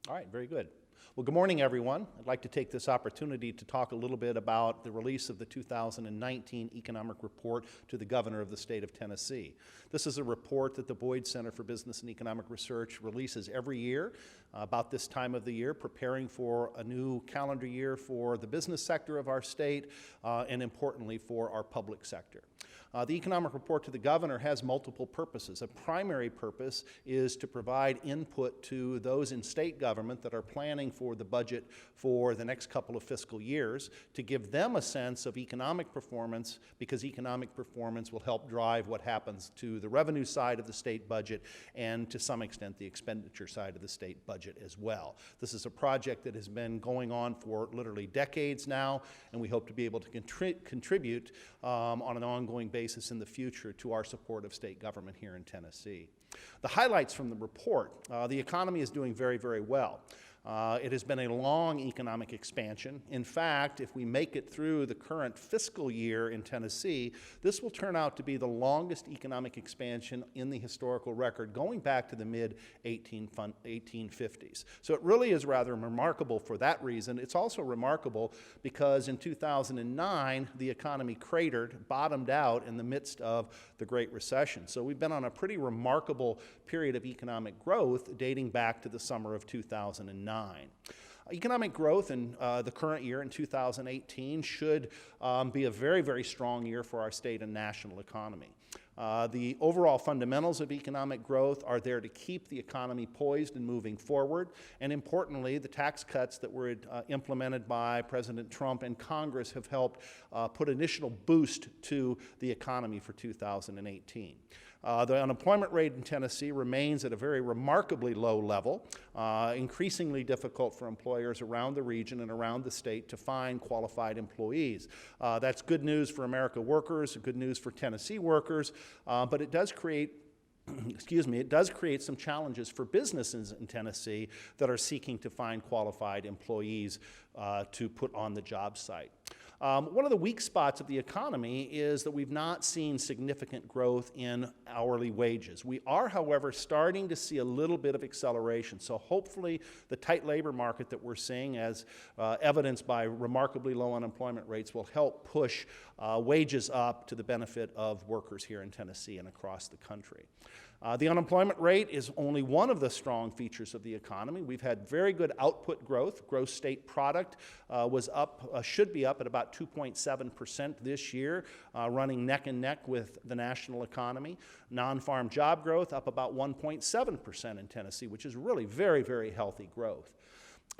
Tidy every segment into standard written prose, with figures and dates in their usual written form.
All right, very good. Well, good morning, everyone. I'd like to take this opportunity to talk a little bit about the release of the 2019 Economic Report to the Governor of the state of Tennessee. This is a report that the Boyd Center for Business and Economic Research releases every year about this time of the year, preparing for a new calendar year for the business sector of our state and importantly for our public sector. The Economic Report to the Governor has multiple purposes. A primary purpose is to provide input to those in state government that are planning for the budget for the next couple of fiscal years, to give them a sense of economic performance, because economic performance will help drive what happens to the revenue side of the state budget and to some extent the expenditure side of the state budget as well. This is a project that has been going on for literally decades now, and we hope to be able to contribute on an ongoing basis in the future to our support of state government here in Tennessee. The highlights from the report: the economy is doing very, very well. It has been a long economic expansion. In fact, if we make it through the current fiscal year in Tennessee, this will turn out to be the longest economic expansion in the historical record, going back to the mid-1850s. So it really is rather remarkable for that reason. It's also remarkable because in 2009, the economy cratered, bottomed out in the midst of the Great Recession. So we've been on a pretty remarkable period of economic growth dating back to the summer of 2009. Economic growth in the current year, in 2018, should be a very, very strong year for our state and national economy. The overall fundamentals of economic growth are there to keep the economy poised and moving forward. And importantly, the tax cuts that were implemented by President Trump and Congress have helped put initial boost to the economy for 2018. The unemployment rate in Tennessee remains at a very remarkably low level, increasingly difficult for employers around the region and around the state to find qualified employees. That's good news for America workers, good news for Tennessee workers, but it does create it does create some challenges for businesses in Tennessee that are seeking to find qualified employees to put on the job site. One of the weak spots of the economy is that we've not seen significant growth in hourly wages. We are, however, starting to see a little bit of acceleration. So hopefully the tight labor market that we're seeing, as evidenced by remarkably low unemployment rates, will help push wages up to the benefit of workers here in Tennessee and across the country. The unemployment rate is only one of the strong features of the economy. We've had very good output growth. Gross state product was up, should be up at about 2.7% this year, running neck and neck with the national economy. Non-farm job growth up about 1.7% in Tennessee, which is really very, very healthy growth.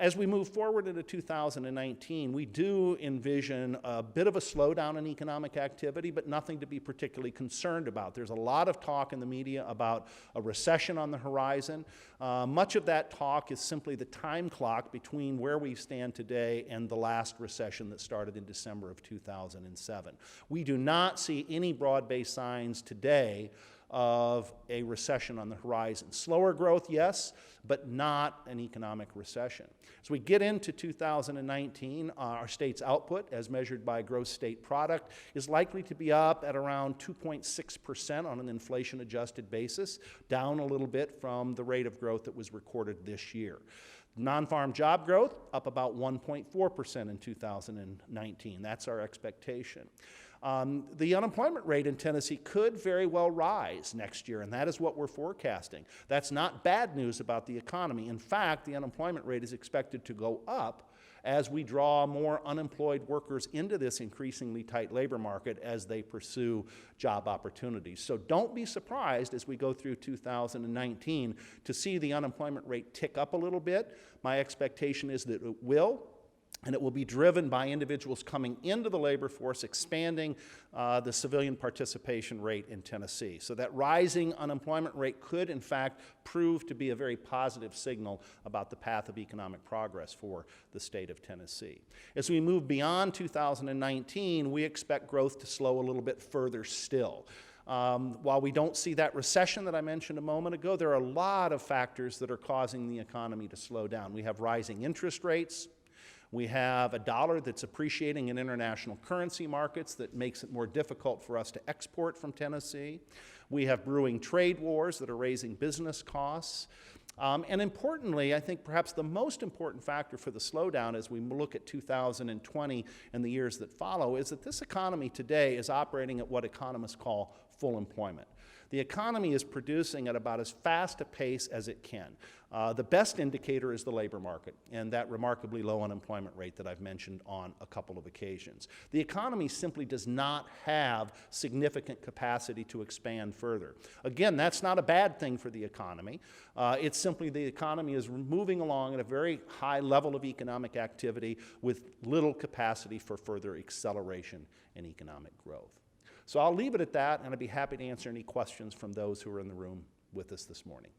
As we move forward into 2019, we do envision a bit of a slowdown in economic activity, but nothing to be particularly concerned about. There's a lot of talk in the media about a recession on the horizon. Much of that talk is simply the time clock between where we stand today and the last recession that started in December of 2007. We do not see any broad-based signs today of a recession on the horizon. Slower growth, yes, but not an economic recession. As we get into 2019, our state's output, as measured by gross state product, is likely to be up at around 2.6% on an inflation-adjusted basis, down a little bit from the rate of growth that was recorded this year. Non-farm job growth up about 1.4% in 2019. That's our expectation. The unemployment rate in Tennessee could very well rise next year, and that is what we're forecasting. That's not bad news about the economy. In fact, the unemployment rate is expected to go up as we draw more unemployed workers into this increasingly tight labor market as they pursue job opportunities. So don't be surprised as we go through 2019 to see the unemployment rate tick up a little bit. My expectation is that it will. And it will be driven by individuals coming into the labor force, expanding the civilian participation rate in Tennessee. So that rising unemployment rate could, in fact, prove to be a very positive signal about the path of economic progress for the state of Tennessee. As we move beyond 2019, we expect growth to slow a little bit further still. While we don't see that recession that I mentioned a moment ago, there are a lot of factors that are causing the economy to slow down. We have rising interest rates. We have a dollar that's appreciating in international currency markets that makes it more difficult for us to export from Tennessee. We have brewing trade wars that are raising business costs. And importantly, I think perhaps the most important factor for the slowdown as we look at 2020 and the years that follow is that this economy today is operating at what economists call full employment. The economy is producing at about as fast a pace as it can. The best indicator is the labor market and that remarkably low unemployment rate that I've mentioned on a couple of occasions. The economy simply does not have significant capacity to expand further. Again, that's not a bad thing for the economy. It's simply the economy is moving along at a very high level of economic activity with little capacity for further acceleration in economic growth. So I'll leave it at that, and I'd be happy to answer any questions from those who are in the room with us this morning.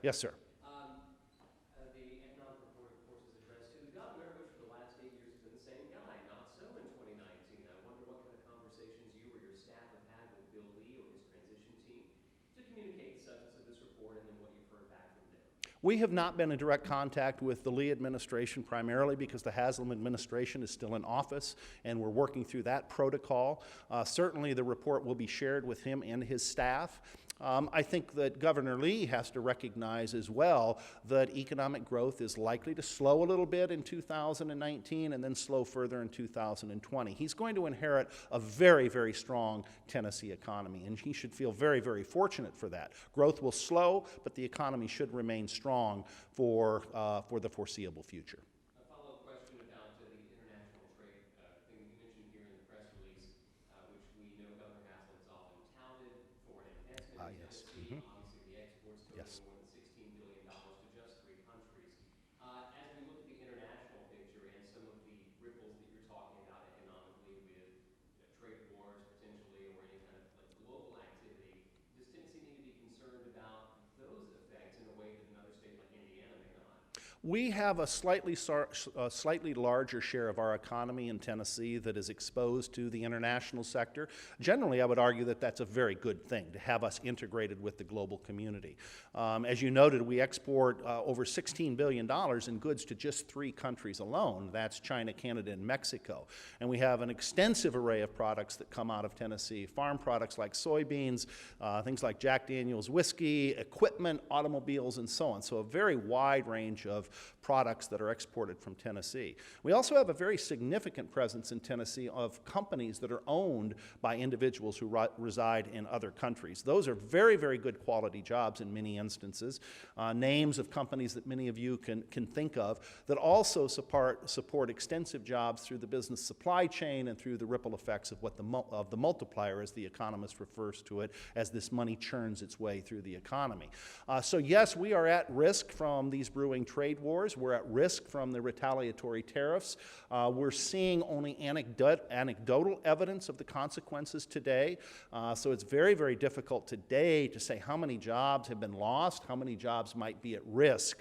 Yes, sir. The economic report, of course, is addressed to the governor, which for the last 8 years has been the same guy. Not so in 2019. I wonder what kind of conversations you or your staff have had with Bill Lee or his transition team to communicate the substance of this report and then what you've heard back from them. We have not been in direct contact with the Lee administration primarily because the Haslam administration is still in office and we're working through that protocol. Certainly the report will be shared with him and his staff. I think that Governor Lee has to recognize as well that economic growth is likely to slow a little bit in 2019 and then slow further in 2020. He's going to inherit a very, very strong Tennessee economy, and he should feel very, very fortunate for that. Growth will slow, but the economy should remain strong for the foreseeable future. A follow-up question about the international trade thing that you mentioned here in the press release, which we know Governor Haslam has often touted. Foreign investment in Yes. Tennessee, obviously the exports totaling Yes. more than $16 billion to just 3 countries. As we look at the international picture and some of the ripples that you're talking about economically with trade wars potentially or any kind of like global activity, does Tennessee need to be concerned about those effects in a way that another state like Indiana may not? We have a slightly larger share of our economy in Tennessee that is exposed to the international sector. Generally, I would argue that that's a very good thing, to have us integrated with the global community. As you noted, we export over $16 billion in goods to just 3 countries alone. That's China, Canada, and Mexico. And we have an extensive array of products that come out of Tennessee, farm products like soybeans, things like Jack Daniel's whiskey, equipment, automobiles, and so on. So a very wide range of products that are exported from Tennessee. We also have a very significant presence in Tennessee of companies that are owned by individuals who reside in other countries. Those are very, very good quality jobs in many instances. Names of companies that many of you can think of that also support extensive jobs through the business supply chain and through the ripple effects of the multiplier, as the economist refers to it, as this money churns its way through the economy. So yes, we are at risk from these brewing trade wars. We're at risk from the retaliatory tariffs. We're seeing only anecdotal evidence of the consequences today. So it's very, very difficult today to say how many jobs have been lost, how many jobs might be at risk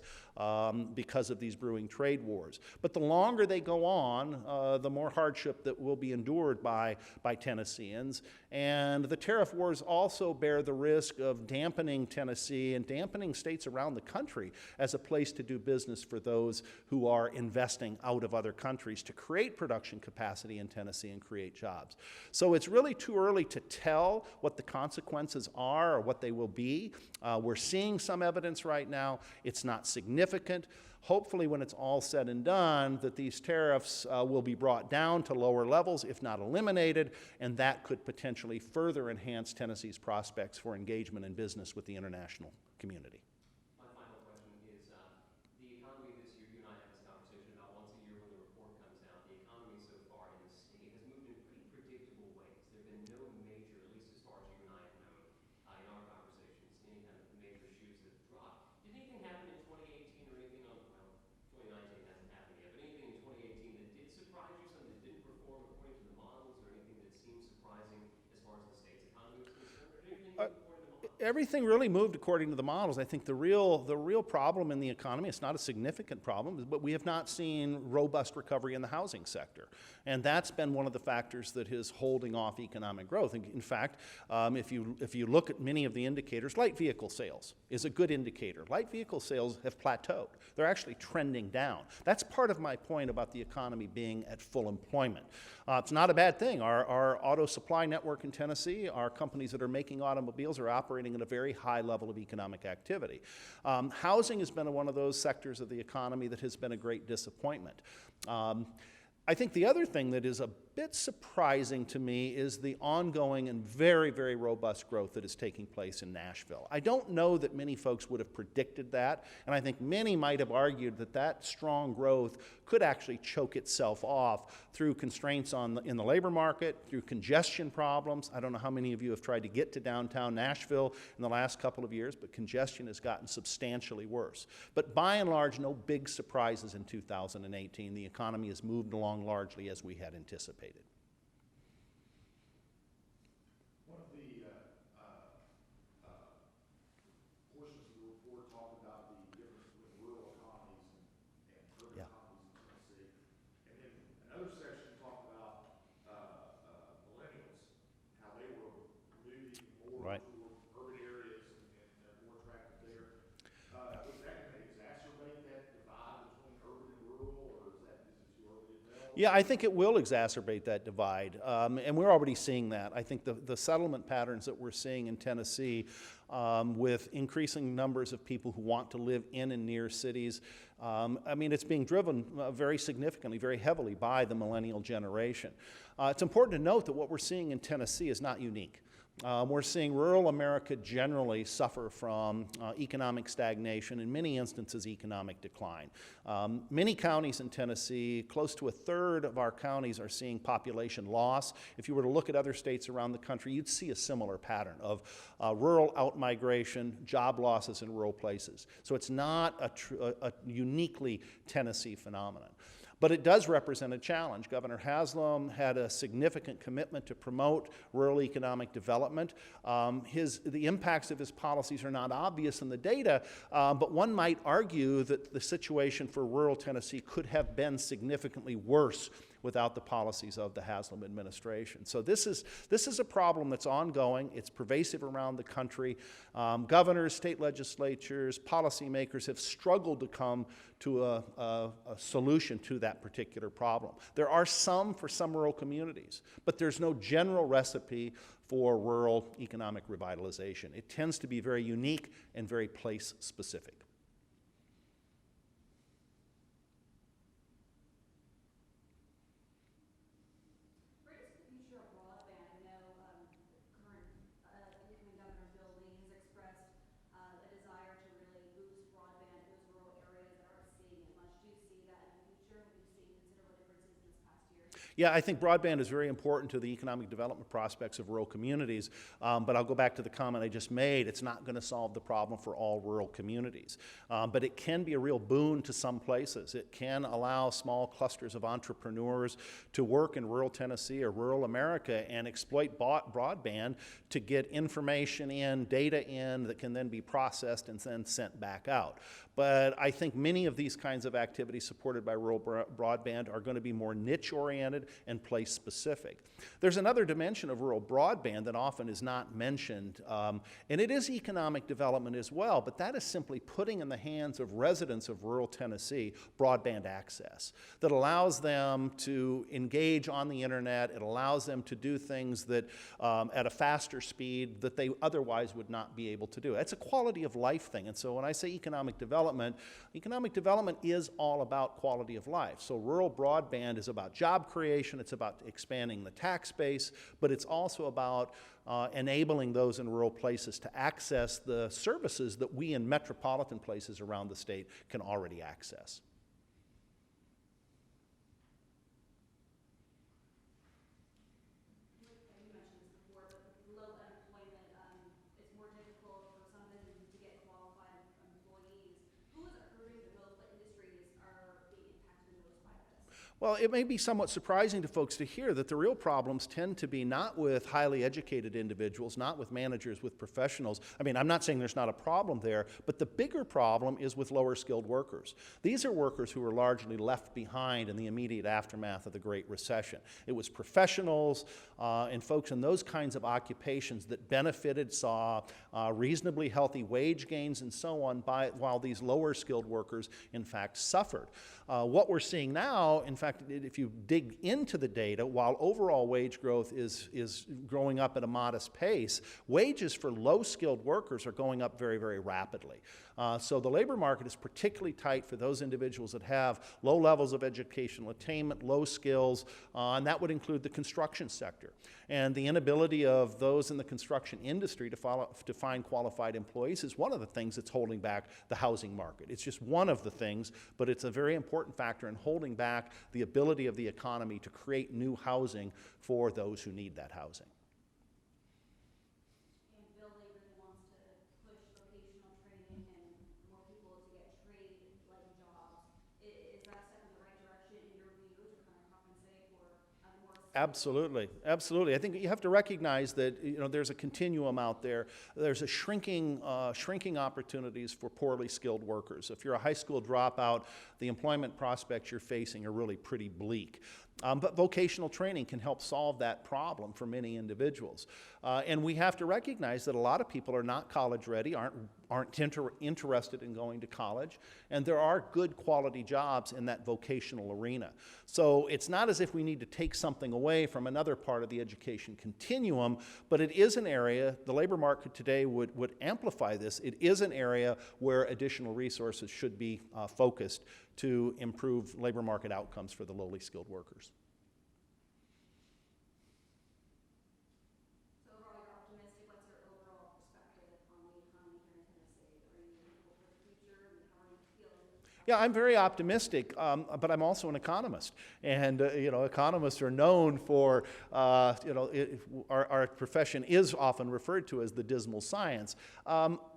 because of these brewing trade wars. But the longer they go on, the more hardship that will be endured by Tennesseans. And the tariff wars also bear the risk of dampening Tennessee and dampening states around the country as a place to do business for those who are investing out of other countries to create production capacity in Tennessee and create jobs. So it's really too early to tell what the consequences are or what they will be. We're seeing some evidence right now. It's not significant. Hopefully, when it's all said and done, that these tariffs will be brought down to lower levels, if not eliminated, and that could potentially further enhance Tennessee's prospects for engagement in business with the international community. My final question is the economy this year. You and I have this conversation about once a year when the report comes out. The economy so far in the state has moved in pretty predictable ways. There have been no major, at least as far as you and I have known in our conversations, any kind of major shoes that have dropped. Did anything happen in 2018 or anything on, well, 2019 hasn't happened yet, but anything in 2018 that did surprise you, something that didn't perform according to the models, or anything that seemed surprising as far as the state's economy was concerned, or anything according to models? everything really moved according to the models. I think the real problem in the economy, it's not a significant problem, but we have not seen robust recovery in the housing sector. And that's been one of the factors that is holding off economic growth. In fact, if you look at many of the indicators, light vehicle sales is a good indicator. Light vehicle sales have plateaued. They're actually trending down. That's part of my point about the economy being at full employment. It's not a bad thing. Our auto supply network in Tennessee, our companies that are making automobiles are operating at a very high level of economic activity. Housing has been one of those sectors of the economy that has been a great disappointment. I think the other thing that is a bit surprising to me is the ongoing and very, very robust growth that is taking place in Nashville. I don't know that many folks would have predicted that, and I think many might have argued that that strong growth could actually choke itself off through constraints in the labor market, through congestion problems. I don't know how many of you have tried to get to downtown Nashville in the last couple of years, but congestion has gotten substantially worse. But by and large, no big surprises in 2018. The economy has moved along largely as we had anticipated. One of the portions of the report talked about the difference between rural economies and urban economies in Tennessee. And then another section talked about millennials, how they were moving more toward urban areas and more attractive there. Was that going to exacerbate that divide between urban and rural, or is it too early to tell? Yeah, I think it will exacerbate that divide, and we're already seeing that. I think the settlement patterns that we're seeing in Tennessee with increasing numbers of people who want to live in and near cities, I mean, it's being driven very significantly, very heavily by the millennial generation. It's important to note that what we're seeing in Tennessee is not unique. We're seeing rural America generally suffer from economic stagnation, in many instances economic decline. Many counties in Tennessee, close to a third of our counties are seeing population loss. If you were to look at other states around the country, you'd see a similar pattern of rural outmigration, job losses in rural places. So it's not a uniquely Tennessee phenomenon. But it does represent a challenge. Governor Haslam had a significant commitment to promote rural economic development. The impacts of his policies are not obvious in the data, but one might argue that the situation for rural Tennessee could have been significantly worse without the policies of the Haslam administration. So this is a problem that's ongoing. It's pervasive around the country. Governors, state legislatures, policymakers have struggled to come to a solution to that particular problem. There are for some rural communities, but there's no general recipe for rural economic revitalization. It tends to be very unique and very place-specific. What is the future of broadband? I know current incoming Governor Bill Lee has expressed a desire to really boost broadband in those rural areas that aren't seeing it much. Do you see that in the future? Have you seen considerable differences in this past year? Yeah, I think broadband is very important to the economic development prospects of rural communities, but I'll go back to the comment I just made. It's not going to solve the problem for all rural communities, but it can be a real boon to some places. It can allow small clusters of entrepreneurs to work in rural Tennessee or rural America and exploit broadband to get information in, data in that can then be processed and then sent back out. But I think many of these kinds of activities supported by rural broadband are going to be more niche-oriented and place-specific. There's another dimension of rural broadband that often is not mentioned, and it is economic development as well, but that is simply putting in the hands of residents of rural Tennessee broadband access that allows them to engage on the internet. It allows them to do things that at a faster speed that they otherwise would not be able to do. It's a quality of life thing, and so when I say economic development is all about quality of life. So rural broadband is about job creation, it's about expanding the tax base, but it's also about enabling those in rural places to access the services that we in metropolitan places around the state can already access. You mentioned this before, but with low unemployment, it's more difficult for some businesses to get qualified employees. Who is it hurting the most? What industries are being impacted the most by this? Well, it may be somewhat surprising to folks to hear that the real problems tend to be not with highly educated individuals, not with managers, with professionals. I mean, I'm not saying there's not a problem there, but the bigger problem is with lower skilled workers. These are workers who were largely left behind in the immediate aftermath of the Great Recession. It was professionals and folks in those kinds of occupations that benefited, saw reasonably healthy wage gains and so on, while these lower skilled workers, in fact, suffered. What we're seeing now, in fact, if you dig into the data, while overall wage growth is growing up at a modest pace, wages for low-skilled workers are going up very, very rapidly. So the labor market is particularly tight for those individuals that have low levels of educational attainment, low skills, and that would include the construction sector. And the inability of those in the construction industry to find qualified employees is one of the things that's holding back the housing market. It's just one of the things, but it's a very important factor in holding back the ability of the economy to create new housing for those who need that housing. And Bill really wants to push vocational training and more people to get trade-like jobs. Is that a step in the right direction in your view to kind of compensate for a more... Absolutely, absolutely. I think you have to recognize that there's a continuum out there. There's a shrinking opportunities for poorly skilled workers. If you're a high school dropout, the employment prospects you're facing are really pretty bleak. But vocational training can help solve that problem for many individuals. And we have to recognize that a lot of people are not college ready, aren't interested in going to college, and there are good quality jobs in that vocational arena. So it's not as if we need to take something away from another part of the education continuum, but it is an area, the labor market today would amplify this, it is an area where additional resources should be focused to improve labor market outcomes for the lowly skilled workers. So overall, you're optimistic. What's your overall perspective on the economy here in Tennessee? Are you hopeful for the future? And how are you feeling? Yeah, I'm very optimistic, but I'm also an economist. And, economists are known for, our profession is often referred to as the dismal science.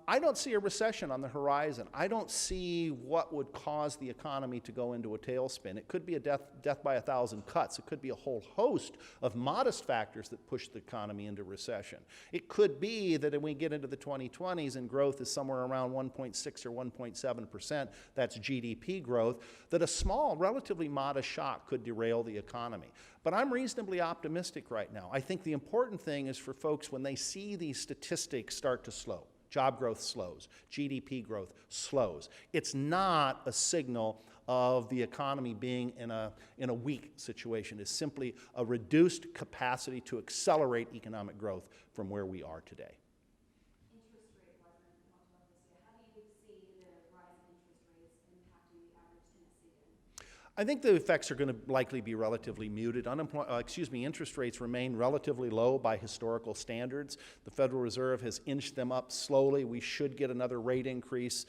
I don't see a recession on the horizon. I don't see what would cause the economy to go into a tailspin. It could be a death by 1,000 cuts. It could be a whole host of modest factors that push the economy into recession. It could be that when we get into the 2020s and growth is somewhere around 1.6 or 1.7%, that's GDP growth, that a small, relatively modest shock could derail the economy. But I'm reasonably optimistic right now. I think the important thing is for folks, when they see these statistics start to slow, job growth slows, GDP growth slows, it's not a signal of the economy being in a weak situation. It's simply a reduced capacity to accelerate economic growth from where we are today. Interest rate wasn't talked about this yet. How do you see the rise in interest rates impacting the average Tennessean? I think the effects are going to likely be relatively muted. Interest rates remain relatively low by historical standards. The Federal Reserve has inched them up slowly. We should get another rate increase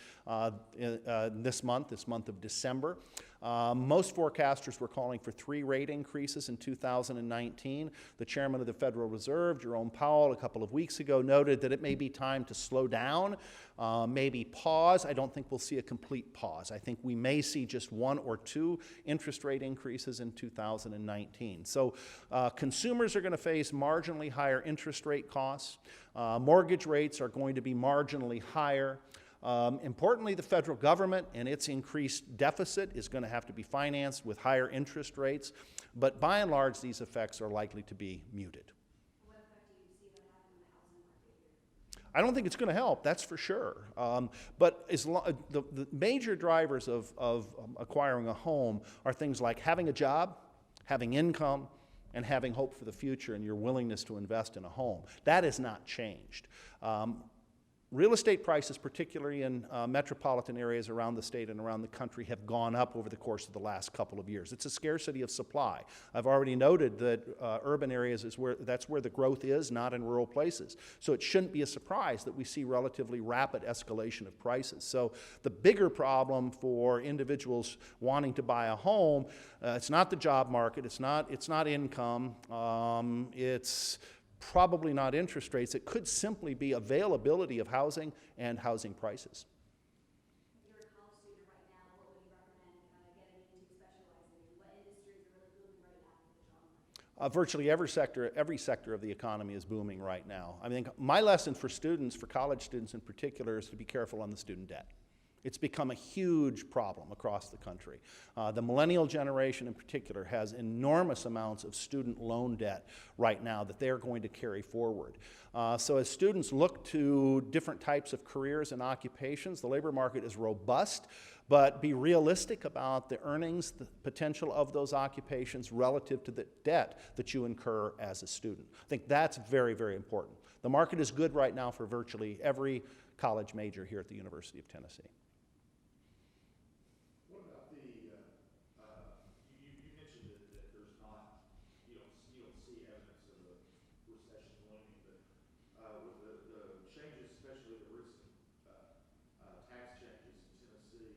this month of December. Most forecasters were calling for 3 rate increases in 2019. The chairman of the Federal Reserve, Jerome Powell, a couple of weeks ago noted that it may be time to slow down, maybe pause. I don't think we'll see a complete pause. I think we may see just 1 or 2 interest rate increases in 2019. So consumers are going to face marginally higher interest rate costs. Mortgage rates are going to be marginally higher. Importantly, the federal government and its increased deficit is going to have to be financed with higher interest rates, but by and large, these effects are likely to be muted. What effect do you see that having on the housing market here? I don't think it's going to help, that's for sure. But the major drivers of acquiring a home are things like having a job, having income, and having hope for the future and your willingness to invest in a home. That has not changed. Real estate prices, particularly in metropolitan areas around the state and around the country, have gone up over the course of the last couple of years. It's a scarcity of supply. I've already noted that urban areas that's where the growth is, not in rural places. So it shouldn't be a surprise that we see relatively rapid escalation of prices. So the bigger problem for individuals wanting to buy a home, it's not the job market, it's not income, it's probably not interest rates. It could simply be availability of housing and housing prices. If you're a college student right now, what would you recommend getting into specializing in? What industries or Virtually every sector of the economy is booming right now. I mean, my lesson for students, for college students in particular, is to be careful on the student debt. It's become a huge problem across the country. The millennial generation in particular has enormous amounts of student loan debt right now that they're going to carry forward. So as students look to different types of careers and occupations, the labor market is robust, but be realistic about the earnings, the potential of those occupations relative to the debt that you incur as a student. I think that's very, very important. The market is good right now for virtually every college major here at the University of Tennessee. What about the, you mentioned that there's not, you don't see evidence of a recession looming, but with the changes, especially the recent tax changes in Tennessee,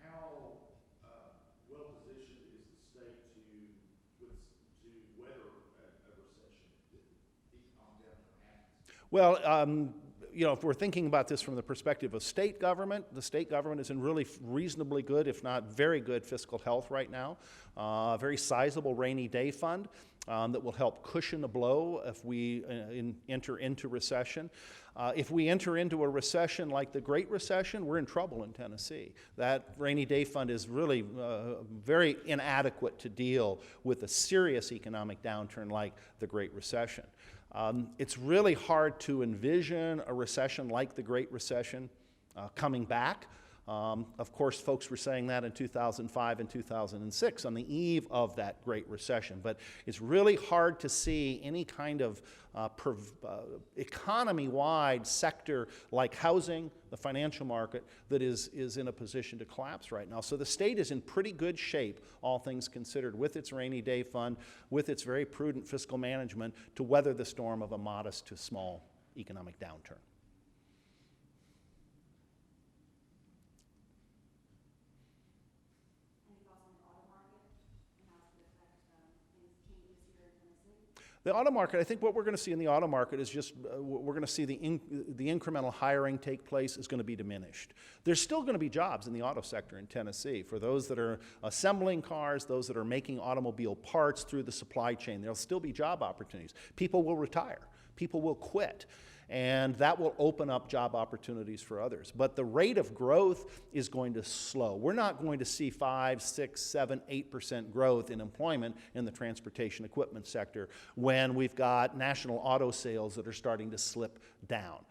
how well positioned is the state to weather a recession if the economic downturn happens? Well, you know, if we're thinking about this from the perspective of state government, the state government is in really reasonably good, if not very good, fiscal health right now. A very sizable rainy day fund that will help cushion the blow if we enter into recession. If we enter into a recession like the Great Recession, we're in trouble in Tennessee. That rainy day fund is really very inadequate to deal with a serious economic downturn like the Great Recession. It's really hard to envision a recession like the Great Recession coming back. Of course, folks were saying that in 2005 and 2006 on the eve of that Great Recession. But it's really hard to see any kind of economy-wide sector like housing, the financial market, that is in a position to collapse right now. So the state is in pretty good shape, all things considered, with its rainy day fund, with its very prudent fiscal management, to weather the storm of a modest to small economic downturn. The auto market, I think what we're going to see in the auto market is just, we're going to see the incremental hiring take place is going to be diminished. There's still going to be jobs in the auto sector in Tennessee for those that are assembling cars, those that are making automobile parts through the supply chain. There'll still be job opportunities. People will retire. People will quit. And that will open up job opportunities for others. But the rate of growth is going to slow. We're not going to see 5, 6, 7, 8% growth in employment in the transportation equipment sector when we've got national auto sales that are starting to slip down.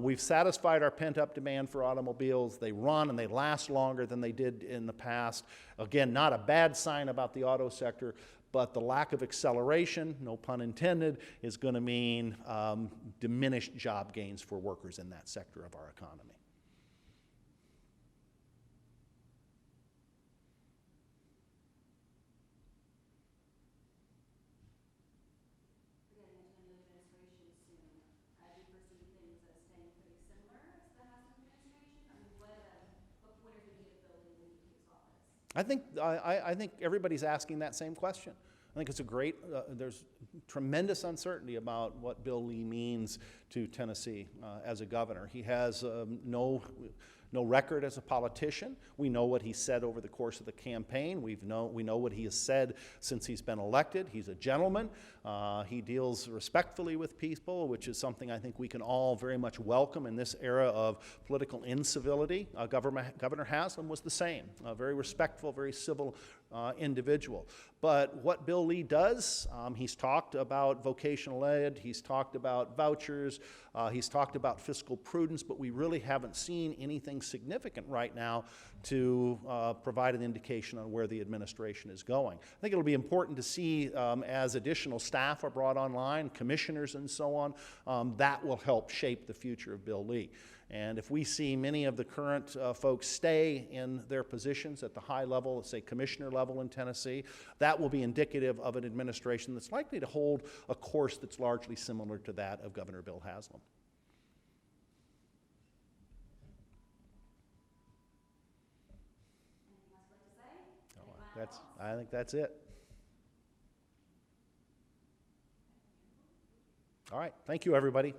We've satisfied our pent-up demand for automobiles. They run and they last longer than they did in the past. Again, not a bad sign about the auto sector, but the lack of acceleration, no pun intended, is going to mean diminished job gains for workers in that sector of our economy. We're getting into a new administration soon. Do you foresee things as staying pretty similar as the last administration? I mean, what is the need of building when he takes office? I think everybody's asking that same question. I think it's a great, there's tremendous uncertainty about what Bill Lee means to Tennessee as a governor. He has no record as a politician. We know what he said over the course of the campaign. We know what he has said since he's been elected. He's a gentleman. He deals respectfully with people, which is something I think we can all very much welcome in this era of political incivility. Governor Haslam was the same, a very respectful, very civil individual. But what Bill Lee does, he's talked about vocational ed, he's talked about vouchers, he's talked about fiscal prudence, but we really haven't seen anything significant right now to provide an indication on where the administration is going. I think it'll be important to see as additional staff are brought online, commissioners and so on, that will help shape the future of Bill Lee. And if we see many of the current folks stay in their positions at the high level, let's say commissioner level in Tennessee, that will be indicative of an administration that's likely to hold a course that's largely similar to that of Governor Bill Haslam. Anything else you'd like to say? I think that's it. All right, thank you, everybody.